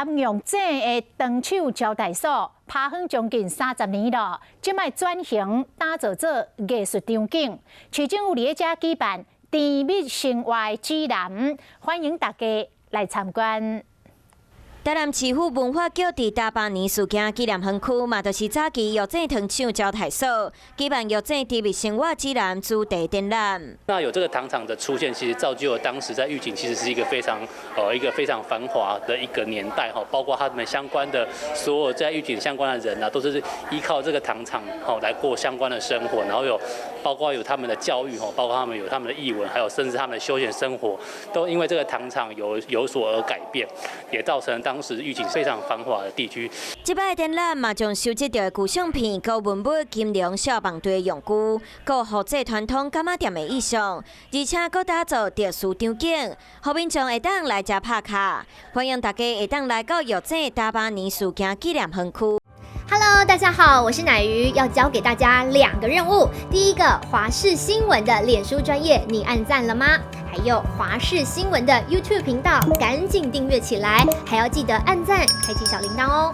南用井的长手招待所趴园将近30年了，即卖转型打造做艺术场景。市政府伫遮举办甜蜜生活指南，欢迎大家来参观。台南市府文化局伫大巴年事件纪念园区嘛，就是早期药井糖厂招待所举办药井甜蜜生活指南主题展览。那有这个糖厂的出现，其实造就了当时在玉井其实是一个非常繁华的一个年代哈，包括他们相关的所有在玉井相关的人啊，都是依靠这个糖厂来过相关的生活，然后包括有他们的教育包括他们有他们的艺文，还有甚至他们的休闲生活，都因为这个糖厂有所而改变，也造成当时玉井非常繁华的地区。这摆展览嘛，将收集到的旧相片、高文物、金龙消防队的用具，有复制传统柑仔店的意象，而且佫打造特殊场景，后面将会当来遮拍卡。欢迎大家会当来到药井大巴年事件纪念园区。Hello， 大家好，我是乃瑜，要教给大家2个任务。第一个，华视新闻的脸书专页，你按赞了吗？还有华视新闻的 YouTube 频道，赶紧订阅起来，还要记得按赞，开启小铃铛哦。